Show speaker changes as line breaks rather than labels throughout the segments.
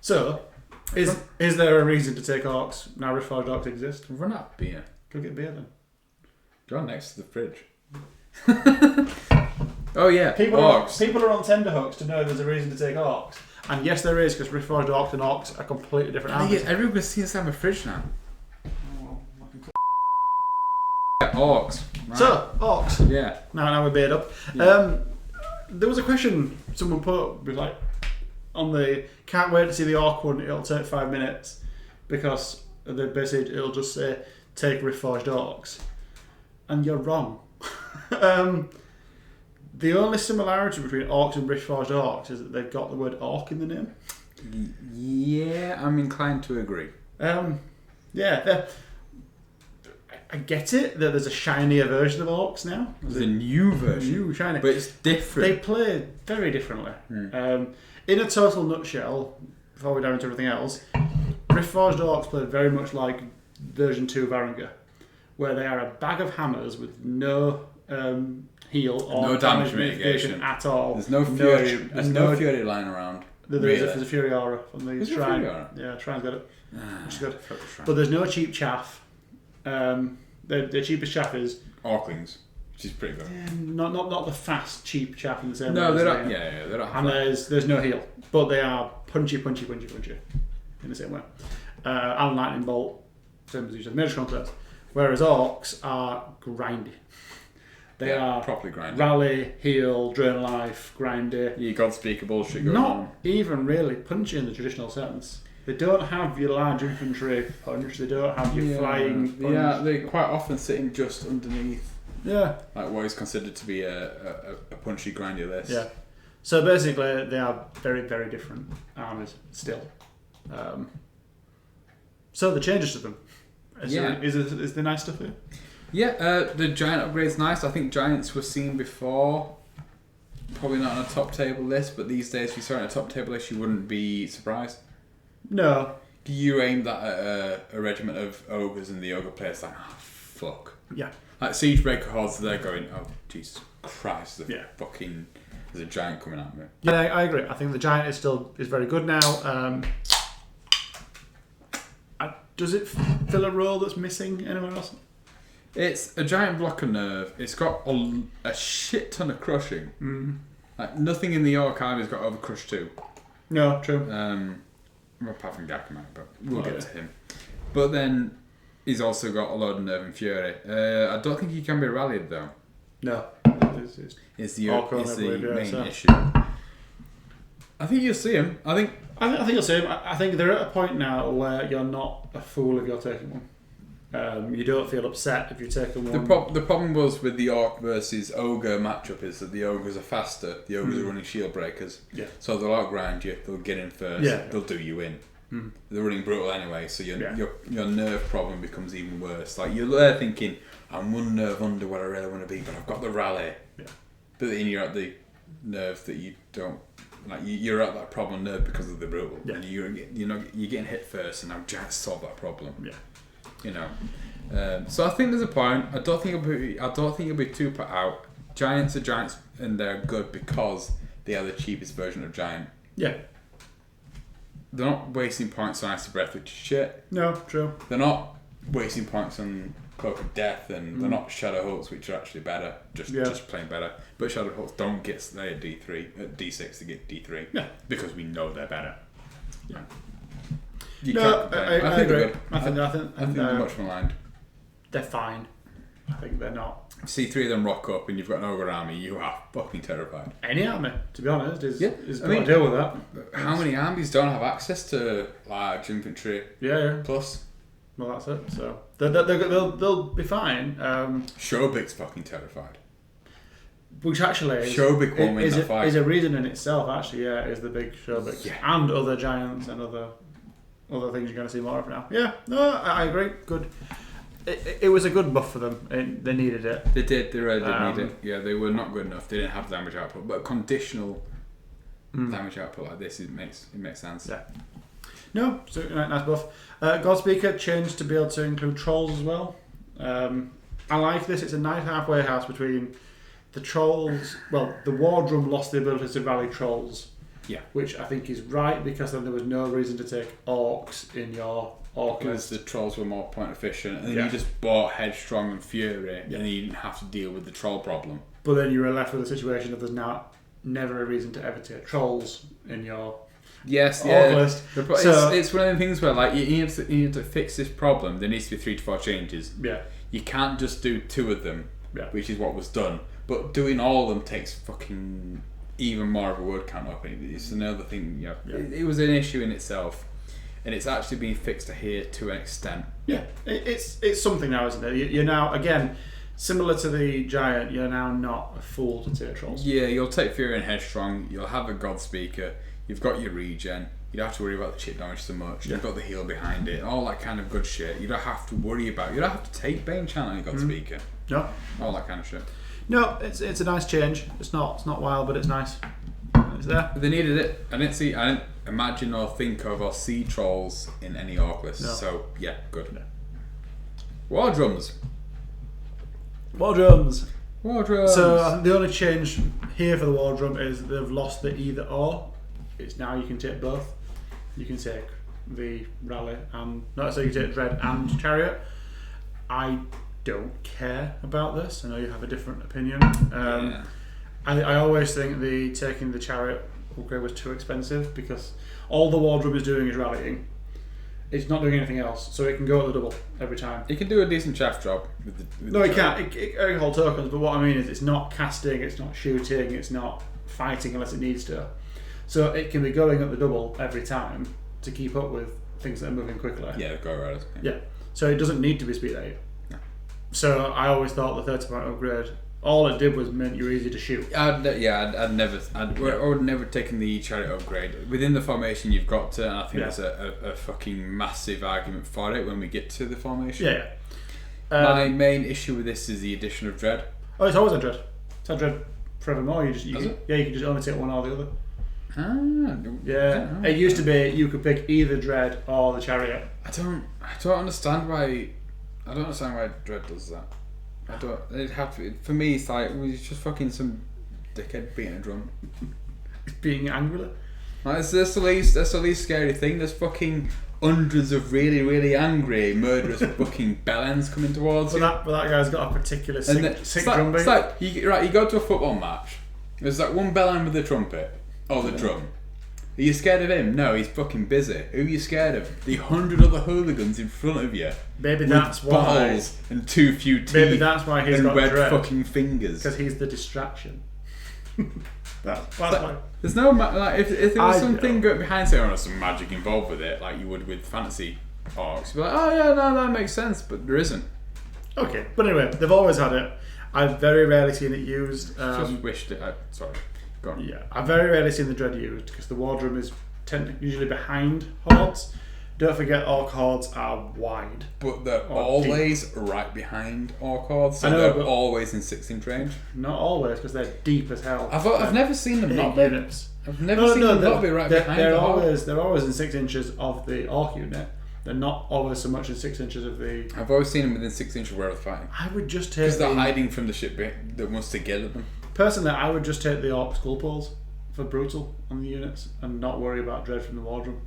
So, is there a reason to take Orcs now Riftforged Orcs exist?
Run out of beer.
Go get beer then.
Go next to the fridge. Oh yeah,
People
Orcs.
are on tenterhooks to know there's a reason to take Orcs. And yes, there is, because Riftforged Orcs and Orcs are completely different armies.
Everybody's seen inside my fridge now. Orcs. Right.
So, Orcs.
Yeah.
Now we're beard up.
Yeah.
There was a question someone put with like on the can't wait to see the Orc one. It'll take 5 minutes because the basically it'll just say take Riftforged Orcs, and you're wrong. The only similarity between Orcs and Riftforged Orcs is that they've got the word Orc in the name.
Yeah, I'm inclined to agree.
Yeah, I get it that there's a shinier version of Orcs now.
There's a new version.
New, shiny.
But it's different.
They play very differently. In a total nutshell, before we dive into everything else, Riftforged Orcs play very much like version 2 Varangur, where they are a bag of hammers with no heal or
no damage mitigation
at all.
There's no fury. There's no fury lying around.
There's a fury aura from the shrine.
Yeah,
Shrine's got it. Which is good. But there's no cheap chaff. The cheapest chaff is
Orclings, which is pretty good.
Not the fast cheap chaff in the same way.
No, they don't. Yeah, they don't.
And there's no heal, but they are punchy in the same way. And lightning bolt, same as you said, major concepts. Whereas Orcs are grindy. They are
properly grindy.
Rally, heal, drain life, grindy.
You Godspeaker bullshit going
Not
on.
even really punchy in the traditional sense. They don't have your large infantry punch. They don't have your flying punch.
Yeah, they're quite often sitting just underneath.
Yeah.
Like what is considered to be a punchy, grindy list.
Yeah. So basically, they are very, very different armies still. So the changes to them. Is the nice stuff here?
Yeah, the giant upgrade's nice. I think giants were seen before. Probably not on a top table list, but these days if you saw it on a top table list, you wouldn't be surprised.
No.
Do you aim that at a regiment of ogres and the ogre player's like, oh, fuck.
Yeah.
Like Siegebreaker hordes, they're going, oh, Jesus Christ, there's a giant coming at me.
Yeah, I agree. I think the giant is very good now. Does it fill a role that's missing anywhere else?
It's a giant block of nerve. It's got a shit ton of crushing.
Mm.
Like nothing in the Orc army's got over crush 2.
No, true.
Apart from Gakamai, but we'll get to him. But then he's also got a load of nerve and fury. I don't think he can be rallied though.
No,
it's the main issue. I think you'll see him. I think
you'll see him. I think they're at a point now where you're not a fool if you're taking one. You don't feel upset if you're taking one.
The problem was with the Orc versus Ogre matchup is that the Ogres are faster. The Ogres are running shield breakers.
Yeah.
So they'll outgrind you. They'll get in first.
Yeah.
They'll do you in. They're running brutal anyway, so your nerve problem becomes even worse. Like you're there thinking, I'm one nerve under where I really want to be, but I've got the rally.
Yeah.
But then you're at the nerve that you don't like. You're at that problem nerve because of the brutal.
Yeah.
And you're getting hit first, and now just solve that problem.
Yeah.
You know. So I think there's a point. I don't think it'll be too put out. Giants are giants, and they're good because they are the cheapest version of giant.
Yeah.
They're not wasting points on Icy Breath, which is shit.
No, true.
They're not wasting points on Cloak of Death, and they're not Shadow Hulks, which are actually better, just plain better. But Shadow Hulks don't get at D6, they get D3.
Yeah.
Because we know they're better.
Yeah.
I think they're good.
I think
they're much maligned.
They're fine. I think they're not.
See 3 of them rock up and you've got an ogre army, you are fucking terrified.
Any army, to be honest, is got to deal with that.
How many armies don't have access to large infantry?
Yeah.
Plus.
Well, that's it. So they'll be fine.
Shobik's fucking terrified.
Which actually
Shobik won't win that fight.
Is a reason in itself. Actually, is the big Shobik and other giants and other things you're going to see more of now. Yeah. No, I agree. Good. It was a good buff for them. They needed it.
They did. They really did need it. Yeah, they were not good enough. They didn't have damage output, but conditional damage output like this, it makes sense.
Yeah. No, so nice buff. Godspeaker changed to be able to include trolls as well. I like this. It's a nice halfway house between the trolls. Well, the War Drum lost the ability to rally trolls, which I think is right, because then there was no reason to take Orcs in your Orc
because
list.
the trolls were more point efficient, and then you just bought Headstrong and Fury, and then you didn't have to deal with the troll problem.
But then you were left with a situation of there's now never a reason to ever take trolls in your Orc list.
It's one of the things where like you need to fix this problem. There needs to be 3 to 4 changes.
Yeah. You
can't just do 2 of them, which is what was done. But doing all of them takes fucking even more of a word count up. It's another thing. It was an issue in itself, and it's actually been fixed here to an extent.
Yeah, it's something now, isn't it? You're now, again, similar to the Giant, you're now not a fool to take trolls.
Yeah, you'll take Fury and Headstrong. You'll have a God Speaker. You've got your regen. You don't have to worry about the chip damage so much. You've got the heal behind it. All that kind of good shit. You don't have to worry about. You don't have to take Bane Chant on your God Speaker.
No.
All that kind of shit.
No, it's a nice change. It's not wild, but it's nice. It's there.
They needed it. I didn't imagine or think of or see trolls in any Orc list. No. So yeah, good. Yeah. War drums.
So I think the only change here for the war drum is they've lost the either or. It's now you can take both. You can take the rally and you can take dread and chariot. I don't care about this. I know you have a different opinion. I always think taking the chariot upgrade was too expensive, because all the war drum is doing is rallying. It's not doing anything else, so it can go at the double every time.
It can do a decent chaff job with the
it can't. It can hold tokens, but what I mean is it's not casting, it's not shooting, it's not fighting unless it needs to. So it can be going up the double every time to keep up with things that are moving quickly.
Yeah, go right.
Yeah. So it doesn't need to be speed 8.
No.
So I always thought the 30-point upgrade, all it did was meant you were easy to shoot.
I'd never taken the chariot upgrade. Within the formation you've got to, and I think there's a fucking massive argument for it when we get to the formation.
Yeah.
My main issue with this is the addition of dread.
Oh, it's always a dread. It's a dread forevermore. You can just only take one or the other. It used to be you could pick either dread or the chariot.
I don't understand why. I don't understand why dread does that. It'd have to. For me, it's like it's just fucking some dickhead beating a drum.
Being angular.
Like, that's the least scary thing. There's fucking hundreds of really, really angry, murderous fucking bellends coming towards you.
But that guy's got a particular sick drum beat.
It's like you go to a football match. There's like one bellend with the trumpet or the drum. Are you scared of him? No, he's fucking busy. Who are you scared of? The 100 other hooligans in front of you.
Maybe that's why.
Balls and too few teeth.
Maybe that's why he's got
red
dread.
Fucking fingers.
Because he's the distraction. that's why.
There's no if there was something behind, say, or some magic involved with it, like you would with fantasy orcs, you'd be like, oh yeah, no, that makes sense, but there isn't.
Okay, but anyway, they've always had it. I've very rarely seen it used.
Just wished it. Sorry. Go on.
Yeah, I've very rarely seen the dread used, because the war drum is usually behind hordes. Don't forget, orc hordes are wide.
But they're always deep. Right behind orc hordes, so they're always in 6-inch range.
Not always, because they're deep as hell.
I've never seen them not be. I've never seen them not be right behind
they're always in 6 inches of the orc unit. They're not always so much in 6 inches of the...
I've always seen them within 6 inches of where they're fighting.
I would just take...
Because they're hiding from the shit that wants to get at them.
Personally, I would just take the orc skull poles for brutal on the units and not worry about dread from the war drum.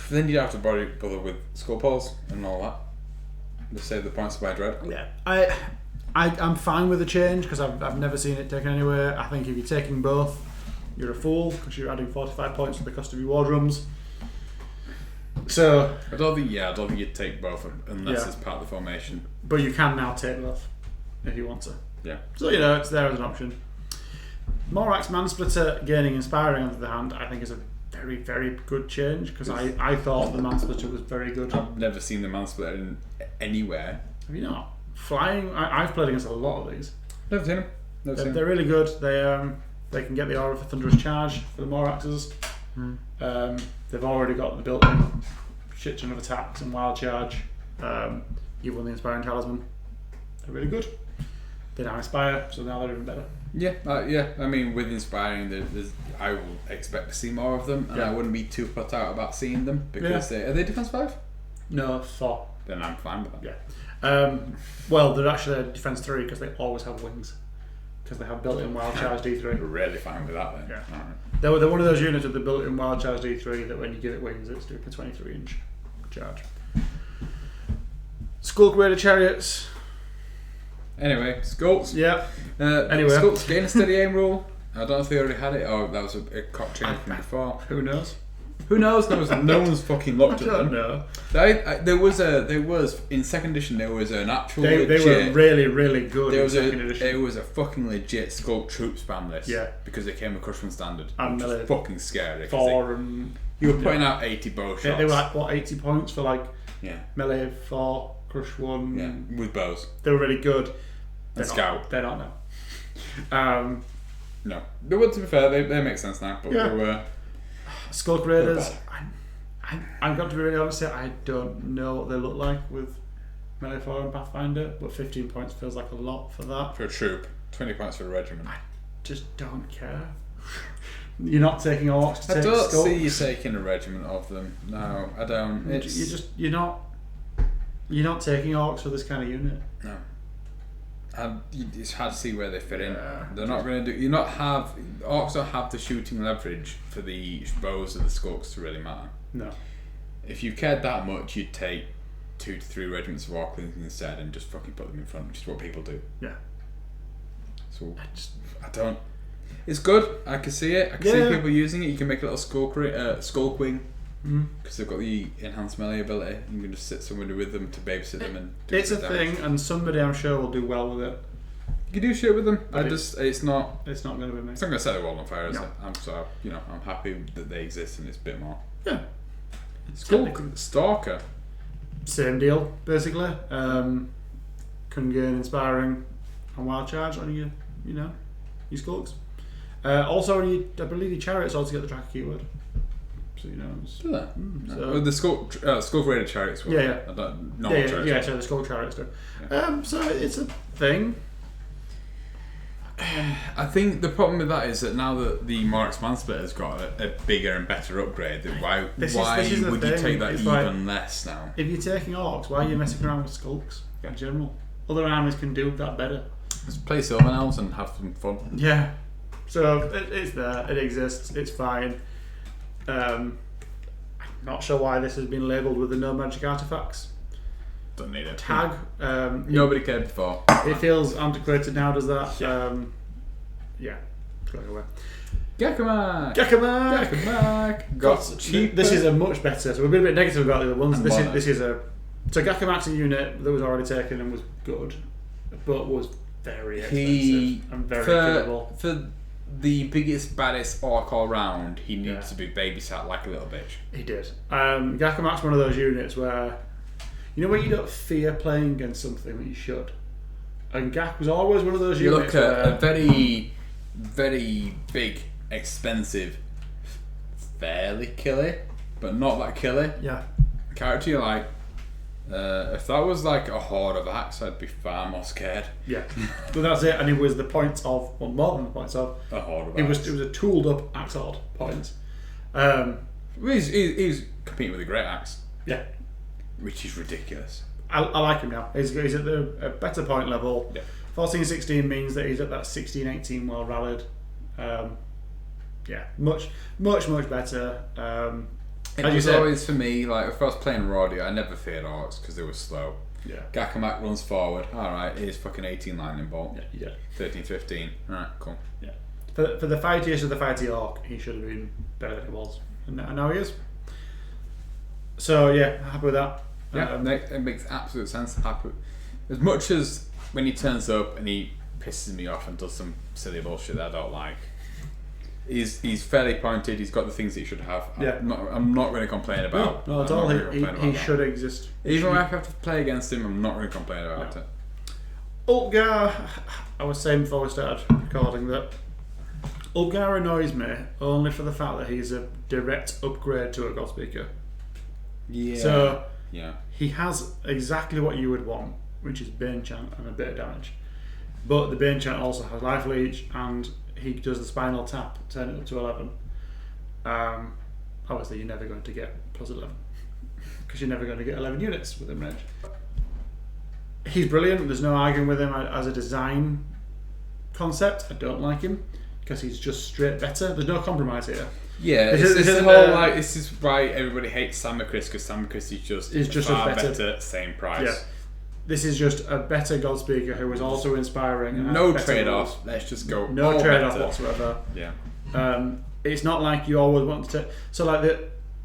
Then you'd have to bother with skull poles and all that. Just save the points to buy dread.
Yeah, I'm fine with the change, because I've never seen it taken anywhere. I think if you're taking both, you're a fool, because you're adding 45 points to the cost of your war drums. So
I don't think you'd take both unless it's part of the formation.
But you can now take both if you want to.
Yeah.
So it's there as an option. Morax Mansplitter gaining Inspiring onto the hand, I think, is a very, very good change, because I thought the Mansplitter was very good.
I've never seen the Mansplitter anywhere.
Have you not? Flying, I've played against a lot of these.
Never seen them.
They're really good. They can get the aura for Thunderous Charge for the Moraxes. They've already got the built-in shit ton of attacks and wild charge. You've won the Inspiring Talisman. They're really good. They now inspire, so now they're even better.
Yeah. I mean, with Inspiring, I will expect to see more of them, and I wouldn't be too put out about seeing them, because are they defense 5?
No, 4.
Then I'm fine with that.
Yeah. Well, they're actually defense 3, because they always have wings, because they have built-in wild charge D3.
We're really fine with that then.
Yeah.
Right.
They're one of those units with the built-in wild charge D3 that when you give it wings, it's doing a 23-inch charge. Skulk Raider chariots.
Anyway, Skulks.
Yeah.
Anyway, Skulks getting a steady aim rule. I don't know if they already had it or that was a cock change from before.
Who knows?
Who knows? No one's fucking looked at them.
No.
There was in second edition there was an actual
they were really good in second edition.
It was a fucking legit Skulk troop spam list.
Yeah.
Because they came across from standard.
And
which was fucking scary.
You
were putting out 80 bow shots.
They were like, what, 80 points for like melee 4, crush 1.
Yeah, with bows.
They were really good.
And scout.
They're not now.
No. They were, to be fair, they make sense now. But they were...
Skulk Raiders, I've got to be really honest here, I don't know what they look like with melee 4 and Pathfinder, but 15 points feels like a lot for that.
For a troop, 20 points for a regiment.
I just don't care. You're not taking Orcs to take
I don't
Skulk.
see you taking a regiment of them. No, I don't.
You're not taking Orcs for this kind of unit.
No. And it's hard to see where they fit in.
Yeah.
They're not going to do. Orcs don't have the shooting leverage for the bows of the Skulks to really matter.
No.
If you cared that much, you'd take 2 to 3 regiments of Orclings instead and just fucking put them in front, which is what people do.
Yeah.
So I don't. It's good. I can see it. I can see people using it. You can make a little Skulk wing. Because they've got the enhanced melee ability. You can just sit somebody with them to babysit them and do
it's a thing, and somebody I'm sure will do well with it.
You can do shit with them. It's not
going to be me.
It's not going to set the world on fire, is it? I'm happy that they exist and it's a bit more.
Yeah.
Skulk, Stalker.
Same deal, basically. Can gain inspiring and wild charge on your Skulks. Also, I believe your chariots also get the tracker keyword. So
Do that? So the Skulk Raider chariots.
So the Skulk chariots do.
Yeah.
So it's a thing.
I think the problem with that is that now that the Marks Mansplitter has got a bigger and better upgrade, why would you take that even less now?
If you're taking Orcs, why are you messing around with Skulks in general? Other armies can do that better.
Just play Sylvan Elves and have some fun.
Yeah. So it's there, it exists, it's fine. I'm not sure why this has been labelled with the no magic artifacts.
Don't need it.
Tag.
Nobody cared before.
It feels antiquated now, does that?
Yeah.
It's going away.
Gakamak!
Got cheap. This is a much better. So we've been a bit negative about the other ones. This is a. So Gakamak's a unit that was already taken and was good, but was very expensive and very killable.
For the biggest, baddest orc all round, he needs to be babysat like a little bitch.
He did. Gakamak's one of those units where, when you don't fear playing against something that you should. And Gak was always one of those units.
You look at a very, very big, expensive, fairly killy, but not that killy.
Yeah.
Character you're like, if that was like a horde of axe, I'd be far more scared.
Yeah, but that's it. And it was the points of, well, more than the points of
a horde of axe.
It was a tooled up axe horde point.
He's competing with a great axe.
Yeah,
which is ridiculous.
I like him now. He's at a better point level.
Yeah.
14-16 means that he's at that 16-18 well rallied. Much better.
It was always for me, like if I was playing Roddy, I never feared Orcs because they were slow.
Yeah.
Gakamak runs forward. Alright, here's fucking 18 lightning bolt.
Yeah.
13-15. Alright, cool.
Yeah. For the fightiest of the fighty Orc, he should have been better than he was. And now he is. So yeah, happy with that.
Yeah, it makes absolute sense. Happy. As much as when he turns up and he pisses me off and does some silly bullshit that I don't like. He's fairly pointed. He's got the things that he should have.
Yeah.
I'm not going to complain about.
No, at all. He should exist.
Even when I have to play against him, I'm not going to complain about it.
Ulgar, I was saying before we started recording that Ulgar annoys me only for the fact that he's a direct upgrade to a Godspeaker.
Yeah.
So
yeah,
he has exactly what you would want, which is Bane Chant and a bit of damage. But the Bane Chant also has life leech and he does the spinal tap, turn it up to 11. Obviously, you're never going to get plus 11 because you're never going to get 11 units within range. He's brilliant. There's no arguing with him as a design concept. I don't like him because he's just straight better. There's no compromise here.
Yeah, this is why everybody hates Samachris, because Samachris is just far better, same price. Yeah.
This is just a better God Speaker who is also inspiring.
No trade-off. Let's just go.
No trade-off whatsoever.
Yeah.
It's not like you always want to. So like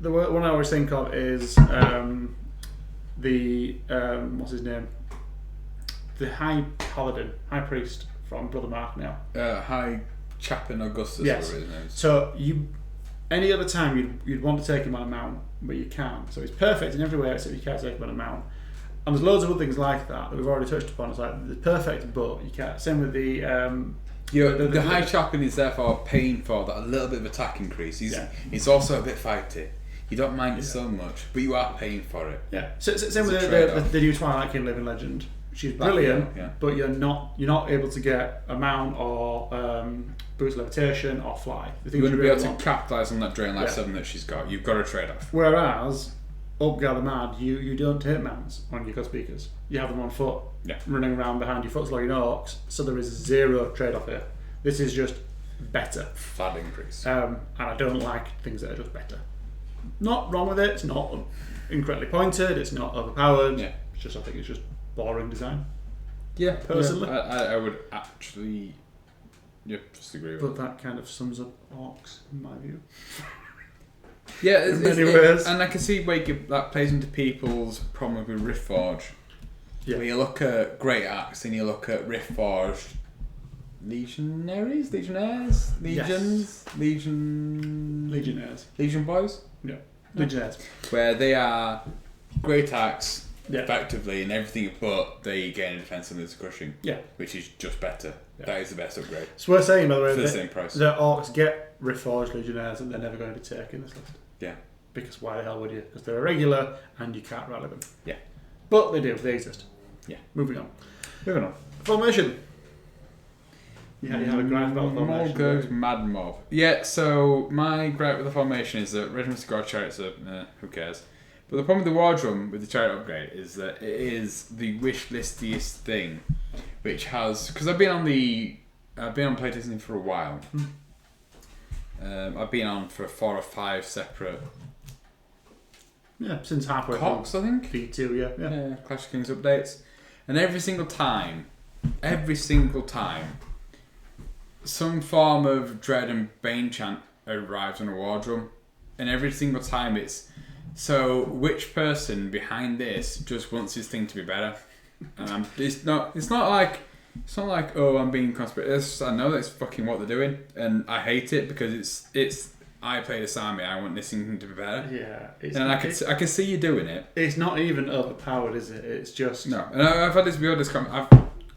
the one I always think of is what's his name? The High Paladin, High Priest from Brother Mark now.
High Chapin Augustus.
Yes.
His name is.
So any other time you'd want to take him on a mount, but you can't. So he's perfect in every way except you can't take him on a mount. And there's loads of other things like that we've already touched upon. It's like the perfect, but you can't. Same with the
High Chapin is therefore paying for that a little bit of attack increase. He's also a bit fighty. You don't mind it so much, but you are paying for it.
Yeah. Same with the new Twilight King Living Legend. She's brilliant, but you're not able to get a mount or boost levitation or fly.
You wouldn't be able to capitalise on that Drain Life 7 that she's got. You've got to trade off.
Whereas Upgar the Mad, you don't take mounts on your God Speakers. You have them on foot, running around behind your foot slogging orcs. So there is zero trade off here. This is just better.
Fad increase.
And I don't like things that are just better. Not wrong with it. It's not incredibly pointed. It's not overpowered. Yeah. It's just, I think it's just boring design.
Yeah,
personally,
I would actually, just agree with.
But that kind of sums up Orcs in my view.
Yeah, in many ways, and I can see where that plays into people's problem with Riftforged. Yeah. When you look at Great Axe and you look at Riftforged, Legionnaires, Legion Boys,
Legionnaires,
where they are Great Axe. Effectively and everything, but they gain a defense and there's crushing. Yeah, which is just better. Yeah. That is the best upgrade.
It's worth saying, by the way,
for the same price.
The Orcs get Riftforged Legionnaires and they're never going to take in this list.
Yeah,
because why the hell would you? Because they're irregular and you can't rally them.
Yeah,
but they do. They exist.
Yeah.
Moving on. Formation. You had a gripe about the formation.
More goes Mad Mob. Yeah. So my gripe with the formation is that Regiments of God Chariots are who cares. But the problem with the War Drum, with the Chariot upgrade, is that it is the wish listiest thing, which has, because I've been on playtesting for a while. I've been on for 4 or 5 separate.
Yeah, since halfway.
Cox, I think.
V2, yeah.
Clash of Kings updates, and every single time, some form of Dread and Bane chant arrives on a War Drum, and every single time it's. So, which person behind this just wants his thing to be better? And it's not like oh, I'm being conspiracy. I know that's fucking what they're doing, and I hate it because it's. I play this army. I want this thing to be better.
Yeah,
and I can see you doing it.
It's not even overpowered, is it? It's just
no. And I've had this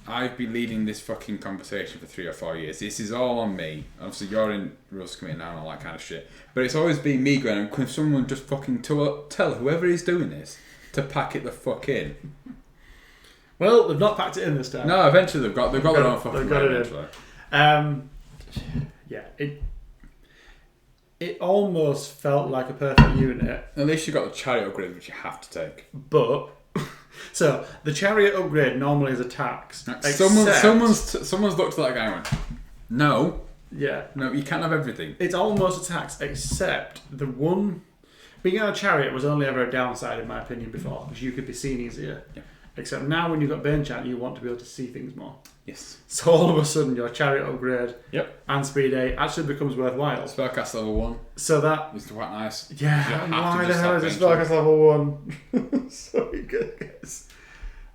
I've been leading this fucking conversation for 3 or 4 years. This is all on me. Obviously, you're in rules committee now and all that kind of shit. But it's always been me going, can someone just fucking tell whoever is doing this to pack it the fuck in?
Well, they've not packed it in this time.
No, eventually they've got their own fucking.
They've got it in. Yeah, it almost felt like a perfect unit.
At least you got the chariot upgrade, which you have to take.
But. So the chariot upgrade normally is attacks.
Someone's looked at that guy and went, no.
Yeah.
No, you can't have everything.
It's almost attacks, except the one being on a chariot was only ever a downside in my opinion before, because you could be seen easier. Yeah. Except now when you've got Bane Chant, you want to be able to see things more.
Yes.
So all of a sudden your chariot upgrade and speed 8 actually becomes worthwhile.
Spellcast level 1.
So that
is quite nice.
Yeah. Why the hell is it Spellcast level 1? So good, guys.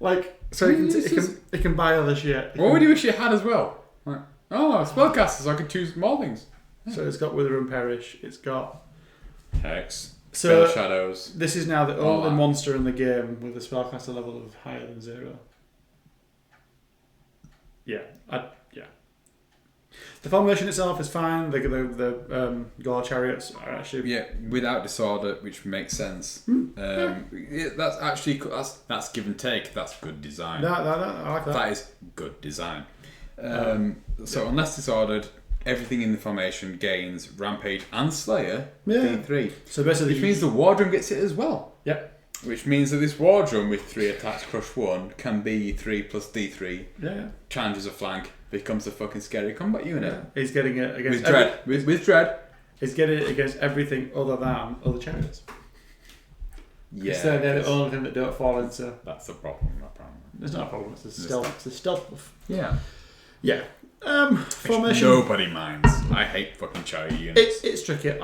Like, so it can buy other shit.
What would you wish you had as well? Like, spellcasters, so I could choose more things.
Yeah. So it's got Wither and Perish. It's got
Hex.
So
Shadows.
This is now the only monster in the game with a spellcaster level of higher than 0. Yeah. The formation itself is fine. The Gore Chariots are actually...
Yeah, without disorder, which makes sense. That's actually... That's give and take. That's good design.
I like that.
That is good design. So unless disordered, everything in the formation gains Rampage and Slayer D3.
So basically...
Which means the War Drum gets it as well.
Yep.
Which means that this war drum with 3 attacks, crush 1, can be 3 plus D3.
Yeah.
Challenges a flank, becomes a fucking scary combat unit.
Yeah. He's getting it against...
With dread. With dread.
He's getting it against everything other than other chariots.
Yeah.
So they're the only thing that don't fall into...
That's the problem, apparently.
It's not a problem, it's a stealth. It's a stealth buff.
Yeah.
Yeah. Formation...
Nobody minds. I hate fucking chariot units.
It's tricky.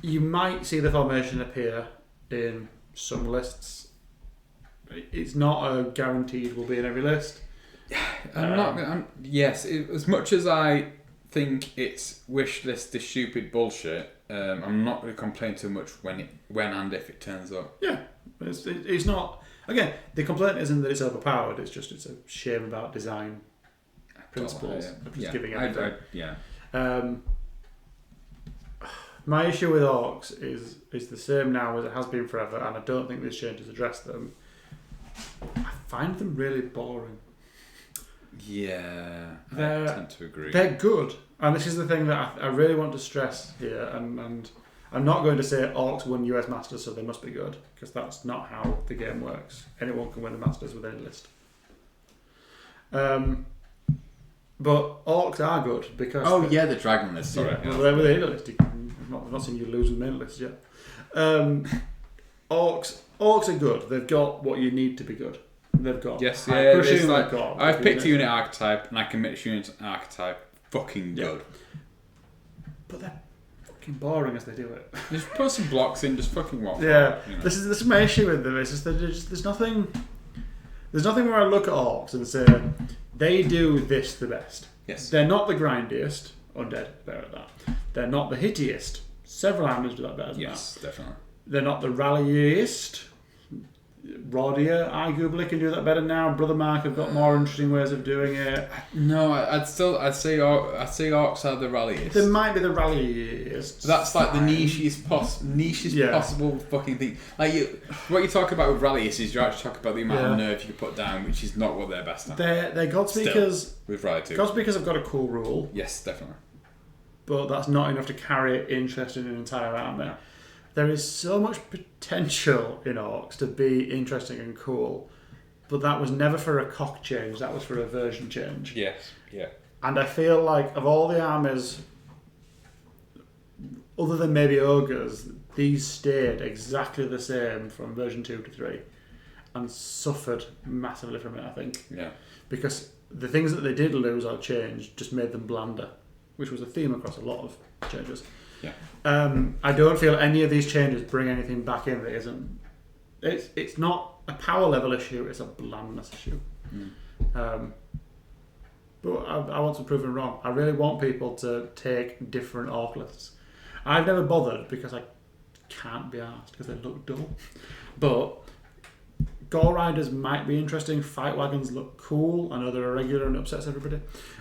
You might see the formation appear in some lists. It's not a guaranteed will be in every list.
Yes, as much as I think it's wish list is stupid bullshit, I'm not going to complain too much when and if it turns up.
Yeah, it's not. Again, the complaint isn't that it's overpowered. It's just it's a shame about design principles of just giving everything. My issue with Orcs is the same now as it has been forever, and I don't think this change has addressed them. I find them really boring.
Yeah, I tend to agree.
They're good, and this is the thing that I really want to stress here, and I'm not going to say Orcs won US Masters, so they must be good, because that's not how the game works. Anyone can win the Masters with any list. But Orcs are good, because...
Oh, the Dragon list, sorry.
Yeah, well, with any list. I've not seen you lose with the main list yet. Orcs are good. They've got what you need to be good. They've got...
Yes, it's like, I've picked a unit archetype, and I can make a unit archetype fucking good.
But they're fucking boring as they do it.
Just put some blocks in, just fucking walk.
Yeah, you know. This is my issue with them. It's just that there's nothing where I look at Orcs and say, they do this the best.
Yes.
They're not the grindiest. Undead, better at that. They're not the hittiest. Several armies do that better than that.
Yes, definitely.
They're not the rallyiest. Rodia arguably can do that better now. Brother Mark have got more interesting ways of doing it.
No, I'd say Orcs are the ralliest.
They might be the rallyiest.
That's like the nichest possible fucking thing. Like what you talk about with rallyists is you actually talk about the amount of nerve you can put down, which is not what they're best at.
They're Godspeakers.
With Rally 2.
Godspeakers have got a cool rule.
Yes, definitely.
But that's not enough to carry interest in an entire army. No. There is so much potential in Orcs to be interesting and cool, but that was never for a cock change, that was for a version change.
Yes, yeah.
And I feel like of all the armies, other than maybe Ogres, these stayed exactly the same from version 2 to 3 and suffered massively from it, I think.
Yeah.
Because the things that they did lose or change just made them blander, which was a theme across a lot of changes.
Yeah.
I don't feel any of these changes bring anything back in that isn't. It's not a power level issue. It's a blandness issue. But I want to prove them wrong. I really want people to take different Orc lists. I've never bothered because I can't be asked because they look dull. But Gore Riders might be interesting. Fight Wagons look cool. I know they're irregular and upsets everybody.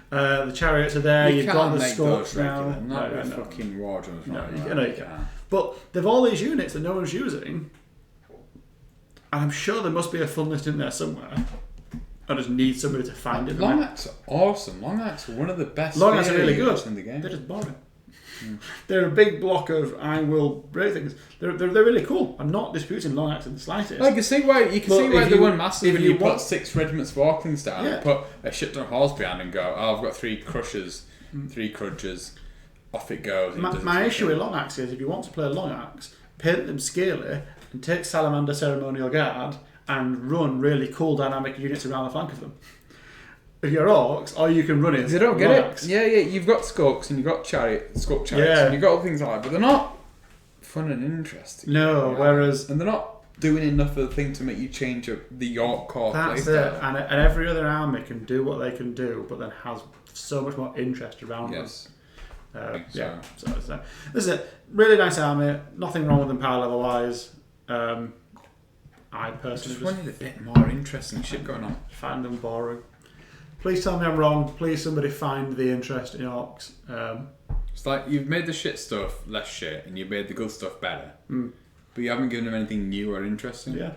The chariots are there. You've got the Skulks now.
Not with fucking war drums.
No, you can't. But they've all these units that no one's using, and I'm sure there must be a fun list in there somewhere. I just need somebody to find it.
Long Axe are awesome. Long Axe are one of the best.
Long Axe are really good
in the game.
They're just boring. They're a big block of I will break things. They're really cool. I'm not disputing Long Axe in the slightest.
I can see why they won massive and you put 6 regiments of Orclings down, put a shit ton of halls behind and go, I've got 3 crushers, 3 crudges, off it goes.
My issue with Long Axe is if you want to play Long Axe, paint them scaly and take Salamander Ceremonial Guard and run really cool dynamic units around the flank of them. If you're Orcs, all you can run is
they don't get
Orcs.
it. Yeah, you've got Skulks and you've got Skulk chariots and you've got all things like that, but they're not fun and interesting.
No, whereas...
And they're not doing enough of the thing to make you change the Orc core
playstyle. That's it. And every other army can do what they can do, but then has so much more interest around them. So this is a really nice army. Nothing wrong with them power level wise. I personally
just wanted a bit more interesting shit going on.
Find them boring. Please tell me I'm wrong. Please somebody find the interest in Orcs.
It's like you've made the shit stuff less shit and you've made the good stuff better. But you haven't given them anything new or interesting.
Yeah.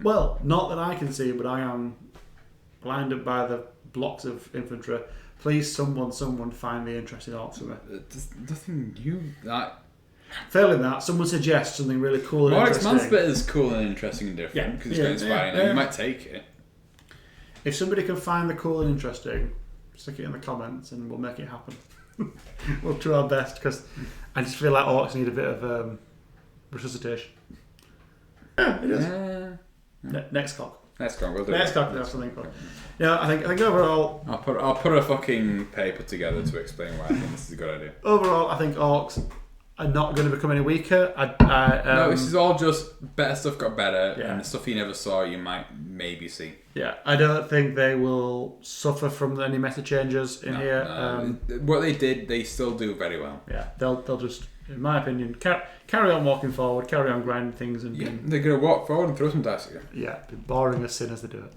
Well, not that I can see, but I am blinded by the blocks of infantry. Please, someone find the interest in Orcs for me.
There's nothing new.
Failing that, someone suggests something really cool and
Warlock's
interesting.
Manspit is cool and interesting and different because it's got inspiring and you might take it.
If somebody can find the cool and interesting, stick it in the comments and we'll make it happen. We'll try our best because I just feel like Orcs need a bit of resuscitation. Yeah, it is. Next Skulk.
Next Skulk, we'll do
Next Skulk, that's something for. Yeah, I think overall...
I'll put a fucking paper together to explain why I think this is a good idea.
Overall, I think Orcs are not going to become any weaker.
No, this is all just better stuff got better,
Yeah.
and the stuff you never saw you might maybe see.
Yeah, I don't think they will suffer from any meta changes in here.
What they did, they still do very well.
Yeah, they'll just, in my opinion, carry on walking forward, carry on grinding things, and
they're gonna walk forward and throw some dice again.
Yeah, be boring as sin as they do it.